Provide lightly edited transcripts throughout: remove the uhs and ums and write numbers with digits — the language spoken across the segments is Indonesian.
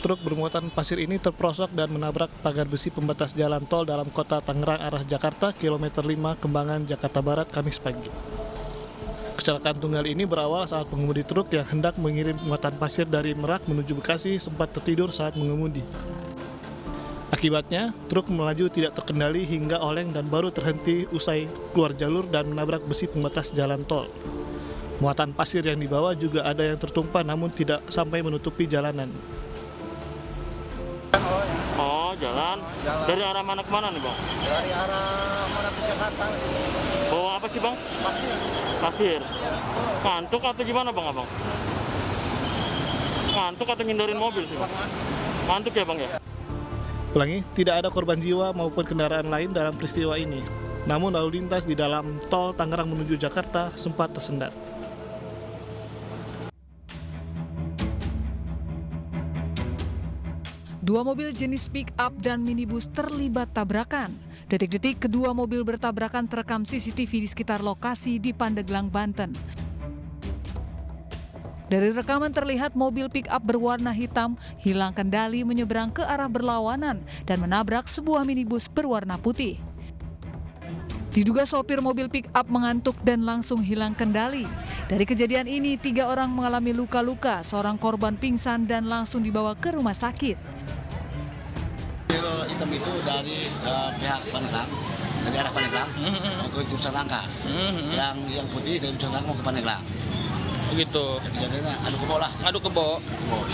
truk bermuatan pasir ini terperosok dan menabrak pagar besi pembatas jalan tol dalam kota Tangerang arah Jakarta, kilometer 5 Kembangan, Jakarta Barat, Kamis pagi. Kecelakaan tunggal ini berawal saat pengemudi truk yang hendak mengirim muatan pasir dari Merak menuju Bekasi sempat tertidur saat mengemudi. Akibatnya, truk melaju tidak terkendali hingga oleng dan baru terhenti usai keluar jalur dan menabrak besi pembatas jalan tol. Muatan pasir yang dibawa juga ada yang tertumpah namun tidak sampai menutupi jalanan. Oh, jalan. Dari arah mana ke mana nih, Bang? Dari arah Merak ke Jakarta. Bawa apa sih, Bang? Pasir. Pasir. Ngantuk atau gimana, Bang, Abang? Ngantuk atau ngindarin mobil sih, Bang? Ngantuk ya, Bang, ya? Ulangi, tidak ada korban jiwa maupun kendaraan lain dalam peristiwa ini. Namun lalu lintas di dalam tol Tangerang menuju Jakarta sempat tersendat. Dua mobil jenis pick-up dan minibus terlibat tabrakan. Detik-detik kedua mobil bertabrakan terekam CCTV di sekitar lokasi di Pandeglang, Banten. Dari rekaman terlihat mobil pick-up berwarna hitam hilang kendali menyeberang ke arah berlawanan dan menabrak sebuah minibus berwarna putih. Diduga sopir mobil pick-up mengantuk dan langsung hilang kendali. Dari kejadian ini, 3 orang mengalami luka-luka, seorang korban pingsan dan langsung dibawa ke rumah sakit. Mobil hitam itu dari pihak Pandeglang, dari arah Pandeglang mau ke jurusan Rangkas. Yang putih dari jurusan Rangkas mau ke Pandeglang. Begitu. Kejadiannya adu kebo lah. Adu kebo.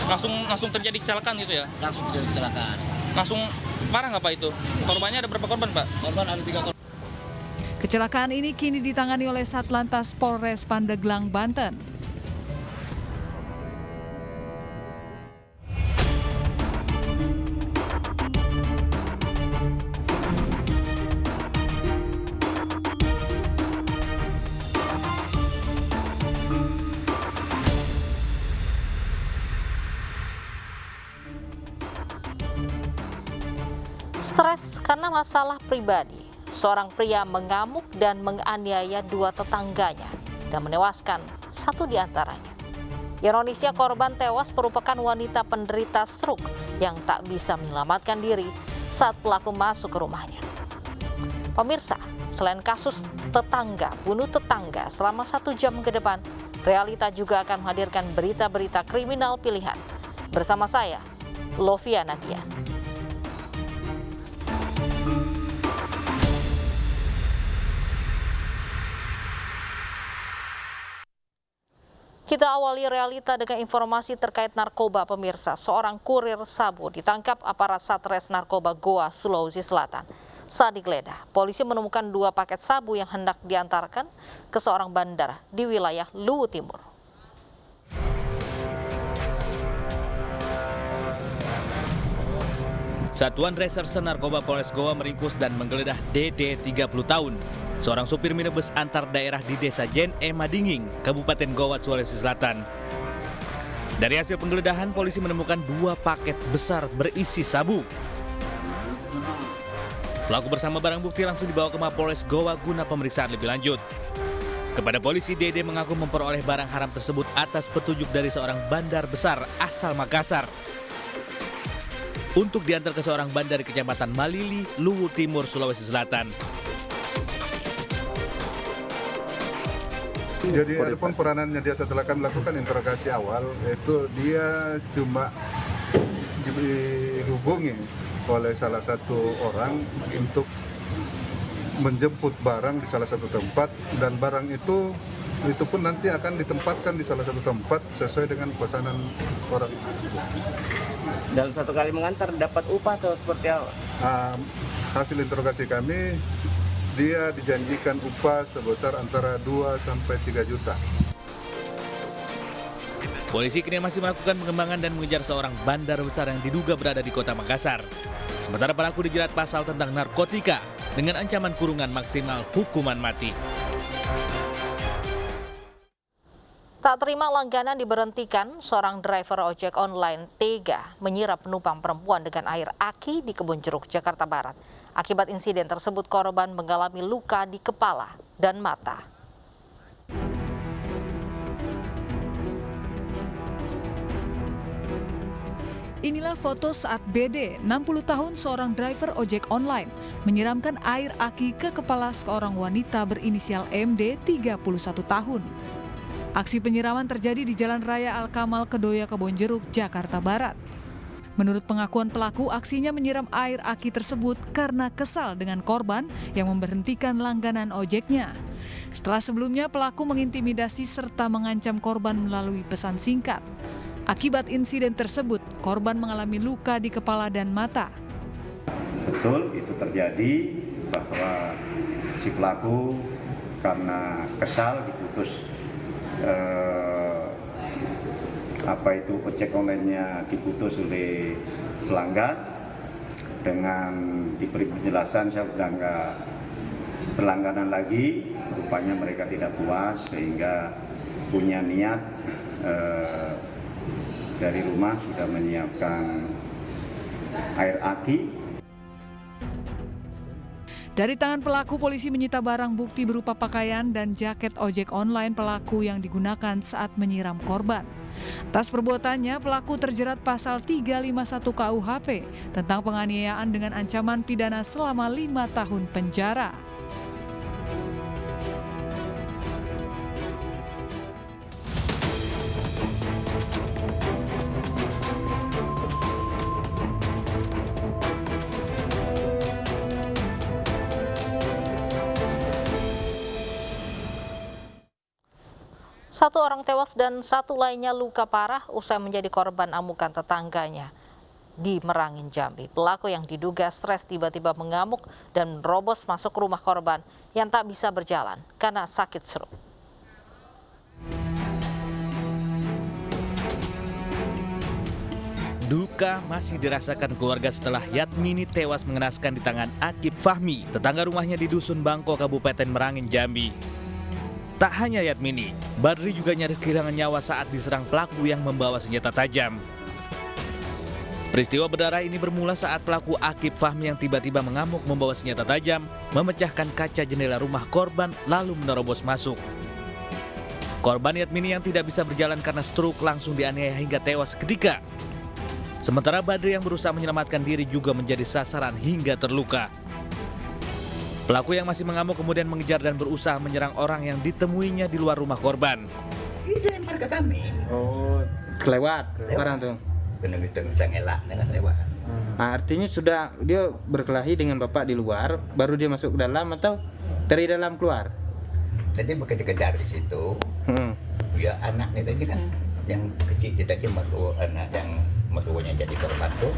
Langsung terjadi kecelakaan gitu ya? Langsung terjadi kecelakaan. Langsung parah nggak Pak itu? Korbannya ada berapa korban, Pak? Korban ada 3 korban. Kecelakaan ini kini ditangani oleh Satlantas Polres Pandeglang, Banten. Stres karena masalah pribadi, seorang pria mengamuk dan menganiaya 2 tetangganya dan menewaskan 1 di antaranya. Ironisnya, korban tewas merupakan wanita penderita stroke yang tak bisa menyelamatkan diri saat pelaku masuk ke rumahnya. Pemirsa, selain kasus tetangga bunuh tetangga selama 1 jam ke depan, Realita juga akan menghadirkan berita-berita kriminal pilihan. Bersama saya, Lovia Nadia. Kita awali Realita dengan informasi terkait narkoba, pemirsa. Seorang kurir sabu ditangkap aparat Satres Narkoba Goa, Sulawesi Selatan. Saat digeledah, polisi menemukan 2 paket sabu yang hendak diantarkan ke seorang bandar di wilayah Luwu Timur. Satuan Reserse Narkoba Polres Goa meringkus dan menggeledah DD 30 tahun. Seorang supir minibus antar daerah di Desa Jen Madinging, Kabupaten Goa, Sulawesi Selatan. Dari hasil penggeledahan, polisi menemukan 2 paket besar berisi sabu. Pelaku bersama barang bukti langsung dibawa ke Mapolres Goa guna pemeriksaan lebih lanjut. Kepada polisi, Dede mengaku memperoleh barang haram tersebut atas petunjuk dari seorang bandar besar asal Makassar untuk diantar ke seorang bandar di Kecamatan Malili, Luwu Timur, Sulawesi Selatan. Jadi adapun peranannya dia setelah kami melakukan interogasi awal, itu dia cuma dihubungi oleh salah satu orang untuk menjemput barang di salah satu tempat, dan barang itu pun nanti akan ditempatkan di salah satu tempat sesuai dengan pesanan orang. Dalam 1 kali mengantar dapat upah atau seperti apa? Hasil interogasi kami, dia dijanjikan upah sebesar antara 2 sampai 3 juta. Polisi kini masih melakukan pengembangan dan mengejar seorang bandar besar yang diduga berada di kota Makassar. Sementara pelaku dijerat pasal tentang narkotika dengan ancaman kurungan maksimal hukuman mati. Tak terima langganan diberhentikan, seorang driver ojek online tega menyiram penumpang perempuan dengan air aki di Kebun Jeruk, Jakarta Barat. Akibat insiden tersebut, korban mengalami luka di kepala dan mata. Inilah foto saat BD, 60 tahun seorang driver ojek online, menyiramkan air aki ke kepala seorang wanita berinisial MD 31 tahun. Aksi penyiraman terjadi di Jalan Raya Al-Kamal Kedoya Kebonjeruk, Jakarta Barat. Menurut pengakuan pelaku, aksinya menyiram air aki tersebut karena kesal dengan korban yang memberhentikan langganan ojeknya. Setelah sebelumnya pelaku mengintimidasi serta mengancam korban melalui pesan singkat. Akibat insiden tersebut, korban mengalami luka di kepala dan mata. Betul itu terjadi bahwa si pelaku karena kesal diputus ojek online-nya diputus oleh pelanggan dengan diberi penjelasan saya sudah nggak berlangganan lagi, rupanya mereka tidak puas sehingga punya niat dari rumah sudah menyiapkan air aki. Dari tangan pelaku, polisi menyita barang bukti berupa pakaian dan jaket ojek online pelaku yang digunakan saat menyiram korban. Atas perbuatannya, pelaku terjerat pasal 351 KUHP tentang penganiayaan dengan ancaman pidana selama 5 tahun penjara. Satu orang tewas dan satu lainnya luka parah usai menjadi korban amukan tetangganya di Merangin, Jambi. Pelaku yang diduga stres tiba-tiba mengamuk dan menerobos masuk rumah korban yang tak bisa berjalan karena sakit stroke. Duka masih dirasakan keluarga setelah Yatmini tewas mengenaskan di tangan Akib Fahmi, tetangga rumahnya di Dusun Bangko, Kabupaten Merangin, Jambi. Tak hanya Yatmini, Badri juga nyaris kehilangan nyawa saat diserang pelaku yang membawa senjata tajam. Peristiwa berdarah ini bermula saat pelaku Akib Fahmi yang tiba-tiba mengamuk membawa senjata tajam, memecahkan kaca jendela rumah korban lalu menerobos masuk. Korban Yatmini yang tidak bisa berjalan karena stroke langsung dianiaya hingga tewas seketika. Sementara Badri yang berusaha menyelamatkan diri juga menjadi sasaran hingga terluka. Pelaku yang masih mengamuk kemudian mengejar dan berusaha menyerang orang yang ditemuinya di luar rumah korban. Dia lempar ke kami. Oh, kelewat barang tuh. Kena kita bisa ngelak dengan lewat. Nah, artinya sudah dia berkelahi dengan bapak di luar, baru dia masuk ke dalam atau dari dalam keluar? Tadi bekerja-kejar di situ. Ya anaknya tadi kan yang kecil dia tadi anak yang mertuanya jadi korban tuh.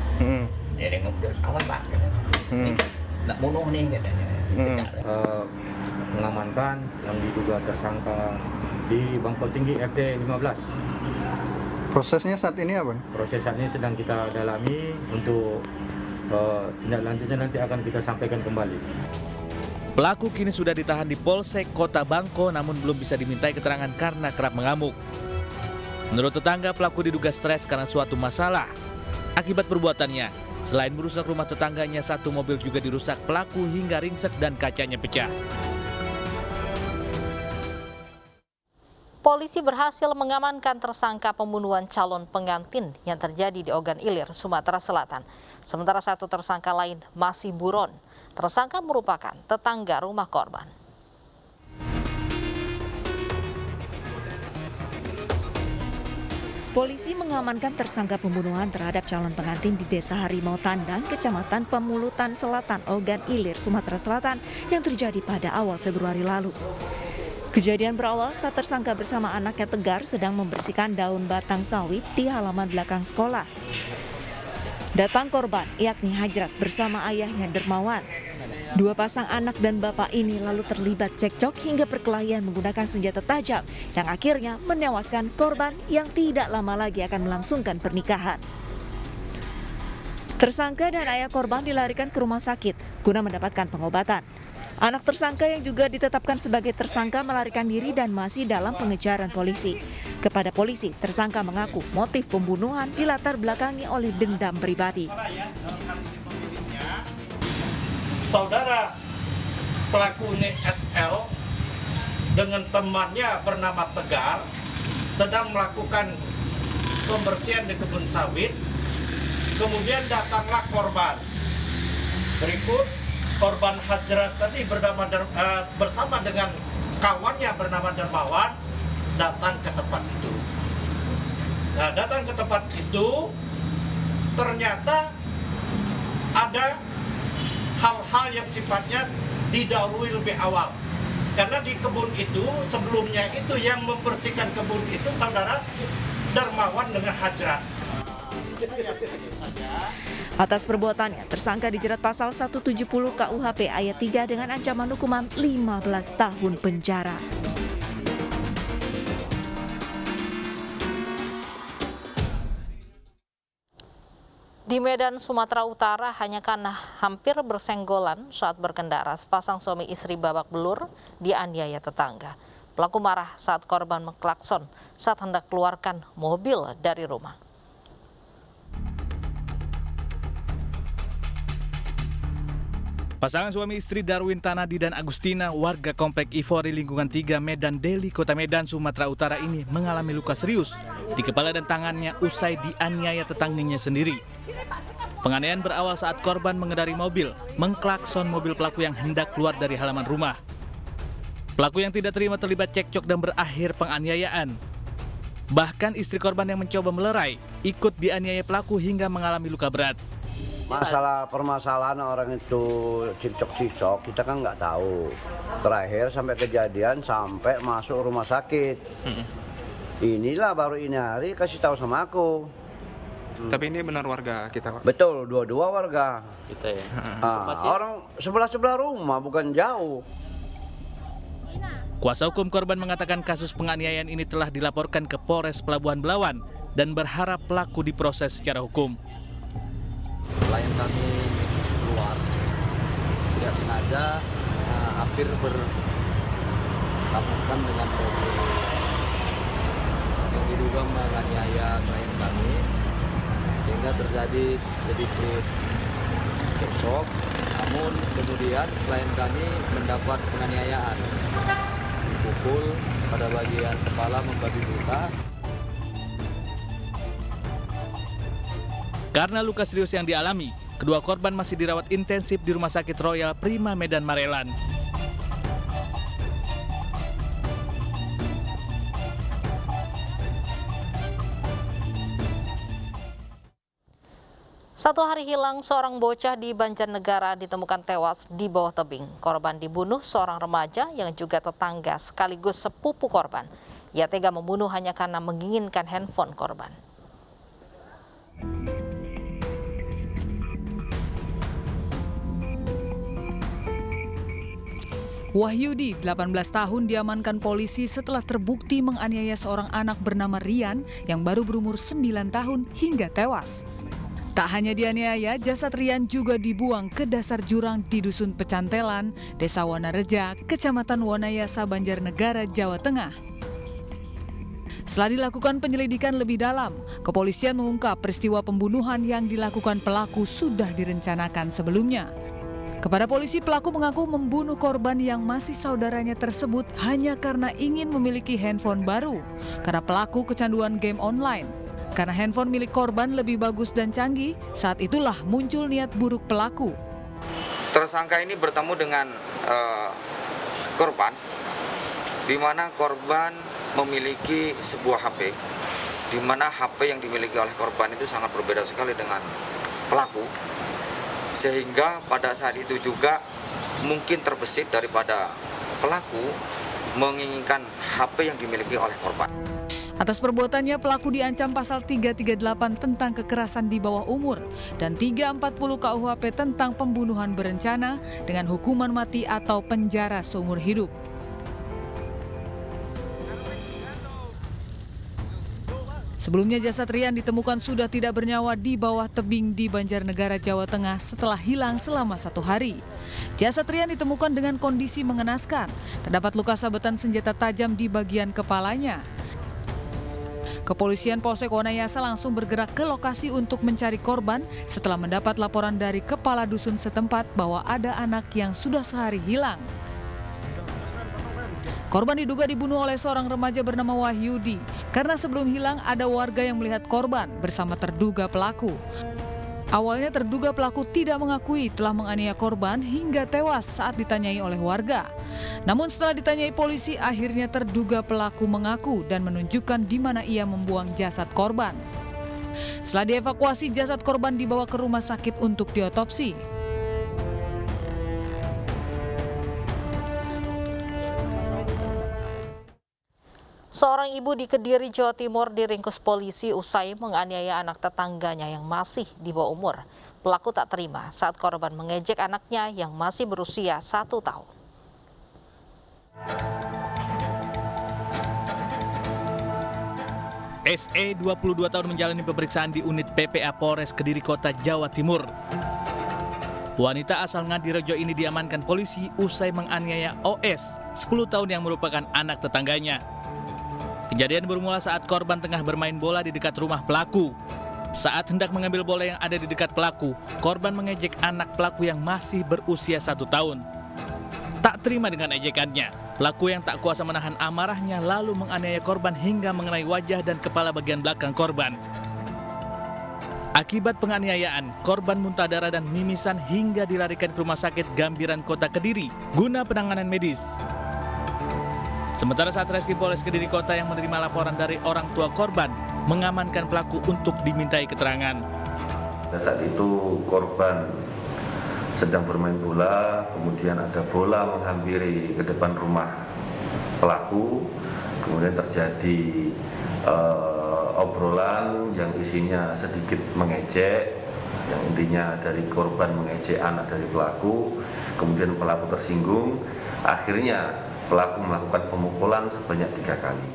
Dia nengok dia awas pak. Nak bunuh nih katanya. Mengamankan yang diduga tersangka di Bangko Tinggi RT 15. Prosesnya saat ini apa? Proses saat ini sedang kita dalami untuk tindak lanjutnya nanti akan kita sampaikan kembali. Pelaku kini sudah ditahan di Polsek Kota Bangko namun belum bisa dimintai keterangan karena kerap mengamuk. Menurut tetangga, pelaku diduga stres karena suatu masalah. Akibat perbuatannya, selain merusak rumah tetangganya, satu mobil juga dirusak pelaku hingga ringsek dan kacanya pecah. Polisi berhasil mengamankan tersangka pembunuhan calon pengantin yang terjadi di Ogan Ilir, Sumatera Selatan. Sementara satu tersangka lain masih buron. Tersangka merupakan tetangga rumah korban. Polisi mengamankan tersangka pembunuhan terhadap calon pengantin di Desa Harimau Tandang, Kecamatan Pemulutan Selatan, Ogan Ilir, Sumatera Selatan yang terjadi pada awal Februari lalu. Kejadian berawal saat tersangka bersama anaknya Tegar sedang membersihkan daun batang sawit di halaman belakang sekolah. Datang korban, yakni Hajrat bersama ayahnya Dermawan. Dua pasang anak dan bapak ini lalu terlibat cekcok hingga perkelahian menggunakan senjata tajam yang akhirnya menewaskan korban yang tidak lama lagi akan melangsungkan pernikahan. Tersangka dan ayah korban dilarikan ke rumah sakit guna mendapatkan pengobatan. Anak tersangka yang juga ditetapkan sebagai tersangka melarikan diri dan masih dalam pengejaran polisi. Kepada polisi, tersangka mengaku motif pembunuhan dilatar belakangi oleh dendam pribadi. Saudara pelaku ini SL dengan temannya bernama Tegar sedang melakukan pembersihan di kebun sawit kemudian datanglah korban. Berikut korban Hajrat tadi bersama dengan kawannya bernama Dermawan datang ke tempat itu. Nah, datang ke tempat itu ternyata ada hal-hal yang sifatnya didahului lebih awal. Karena di kebun itu sebelumnya itu yang membersihkan kebun itu saudara Dermawan dengan Hajrat. Atas perbuatannya, tersangka dijerat pasal 170 KUHP ayat 3 dengan ancaman hukuman 15 tahun penjara. Di Medan, Sumatera Utara, hanya karena hampir bersenggolan saat berkendara, sepasang suami istri babak belur dianiaya tetangga. Pelaku marah saat korban mengklakson saat hendak keluarkan mobil dari rumah. Pasangan suami istri Darwin Tanadi dan Agustina, warga Komplek Ivori lingkungan 3 Medan Deli, Kota Medan, Sumatera Utara ini mengalami luka serius di kepala dan tangannya usai dianiaya tetangganya sendiri. Penganiayaan berawal saat korban mengendari mobil, mengklakson mobil pelaku yang hendak keluar dari halaman rumah. Pelaku yang tidak terima terlibat cekcok dan berakhir penganiayaan. Bahkan istri korban yang mencoba melerai ikut dianiaya pelaku hingga mengalami luka berat. Masalah permasalahan orang itu cicok-cicok kita kan nggak tahu. Terakhir sampai kejadian sampai masuk rumah sakit. Inilah baru ini hari kasih tahu sama aku. Tapi ini benar warga kita, Pak? Betul, dua-dua warga. Kita ya. Orang sebelah rumah bukan jauh. Kuasa hukum korban mengatakan kasus penganiayaan ini telah dilaporkan ke Polres Pelabuhan Belawan dan berharap pelaku diproses secara hukum. Klien kami keluar tidak sengaja hampir bertabrakan dengan mobil yang diduga menganiaya klien kami sehingga terjadi sedikit cekcok, namun kemudian klien kami mendapat penganiayaan, dipukul pada bagian kepala membabi buta. Karena luka serius yang dialami, kedua korban masih dirawat intensif di Rumah Sakit Royal Prima Medan Marelan. Satu hari hilang, seorang bocah di Banjarnegara ditemukan tewas di bawah tebing. Korban dibunuh seorang remaja yang juga tetangga sekaligus sepupu korban. Ia tega membunuh hanya karena menginginkan handphone korban. Wahyudi, 18 tahun, diamankan polisi setelah terbukti menganiaya seorang anak bernama Rian yang baru berumur 9 tahun hingga tewas. Tak hanya dianiaya, jasad Rian juga dibuang ke dasar jurang di Dusun Pecantelan, Desa Wonareja, Kecamatan Wonayasa, Banjarnegara, Jawa Tengah. Setelah dilakukan penyelidikan lebih dalam, kepolisian mengungkap peristiwa pembunuhan yang dilakukan pelaku sudah direncanakan sebelumnya. Kepada polisi, pelaku mengaku membunuh korban yang masih saudaranya tersebut hanya karena ingin memiliki handphone baru. Karena pelaku kecanduan game online. Karena handphone milik korban lebih bagus dan canggih, saat itulah muncul niat buruk pelaku. Tersangka ini bertemu dengan korban, di mana korban memiliki sebuah HP, di mana HP yang dimiliki oleh korban itu sangat berbeda sekali dengan pelaku. Sehingga pada saat itu juga mungkin terbesit daripada pelaku menginginkan HP yang dimiliki oleh korban. Atas perbuatannya, pelaku diancam pasal 338 tentang kekerasan di bawah umur dan 340 KUHP tentang pembunuhan berencana dengan hukuman mati atau penjara seumur hidup. Sebelumnya jasad Rian ditemukan sudah tidak bernyawa di bawah tebing di Banjarnegara, Jawa Tengah setelah hilang selama 1 hari. Jasad Rian ditemukan dengan kondisi mengenaskan. Terdapat luka sabetan senjata tajam di bagian kepalanya. Kepolisian Polsek Wonayasa langsung bergerak ke lokasi untuk mencari korban setelah mendapat laporan dari kepala dusun setempat bahwa ada anak yang sudah sehari hilang. Korban diduga dibunuh oleh seorang remaja bernama Wahyudi karena sebelum hilang ada warga yang melihat korban bersama terduga pelaku. Awalnya terduga pelaku tidak mengakui telah menganiaya korban hingga tewas saat ditanyai oleh warga. Namun setelah ditanyai polisi, akhirnya terduga pelaku mengaku dan menunjukkan di mana ia membuang jasad korban. Setelah dievakuasi, jasad korban dibawa ke rumah sakit untuk diotopsi. Seorang ibu di Kediri, Jawa Timur diringkus polisi usai menganiaya anak tetangganya yang masih di bawah umur. Pelaku tak terima saat korban mengejek anaknya yang masih berusia 1 tahun. SE 22 tahun menjalani pemeriksaan di unit PPA Polres Kediri Kota, Jawa Timur. Wanita asal Ngadirejo ini diamankan polisi usai menganiaya OS, 10 tahun yang merupakan anak tetangganya. Kejadian bermula saat korban tengah bermain bola di dekat rumah pelaku. Saat hendak mengambil bola yang ada di dekat pelaku, korban mengejek anak pelaku yang masih berusia 1 tahun. Tak terima dengan ejekannya, pelaku yang tak kuasa menahan amarahnya lalu menganiaya korban hingga mengenai wajah dan kepala bagian belakang korban. Akibat penganiayaan, korban muntah darah dan mimisan hingga dilarikan ke Rumah Sakit Gambiran Kota Kediri guna penanganan medis. Sementara Satreskrim Polres Kediri Kota yang menerima laporan dari orang tua korban mengamankan pelaku untuk dimintai keterangan. Saat itu korban sedang bermain bola, kemudian ada bola menghampiri ke depan rumah pelaku, kemudian terjadi obrolan yang isinya sedikit mengejek, yang intinya dari korban mengejek anak dari pelaku, kemudian pelaku tersinggung, akhirnya pelaku melakukan pemukulan sebanyak 3 kali.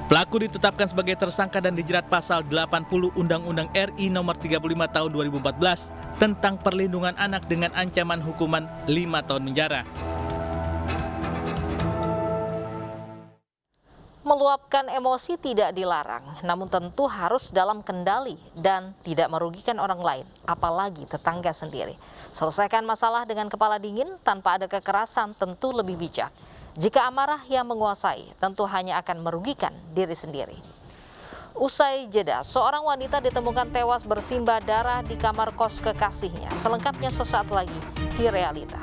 Pelaku ditetapkan sebagai tersangka dan dijerat pasal 80 Undang-Undang RI Nomor 35 Tahun 2014 tentang perlindungan anak dengan ancaman hukuman 5 tahun penjara. Meluapkan emosi tidak dilarang, namun tentu harus dalam kendali dan tidak merugikan orang lain, apalagi tetangga sendiri. Selesaikan masalah dengan kepala dingin tanpa ada kekerasan tentu lebih bijak. Jika amarah yang menguasai, tentu hanya akan merugikan diri sendiri. Usai jeda, seorang wanita ditemukan tewas bersimbah darah di kamar kos kekasihnya. Selengkapnya sesaat lagi di Realita.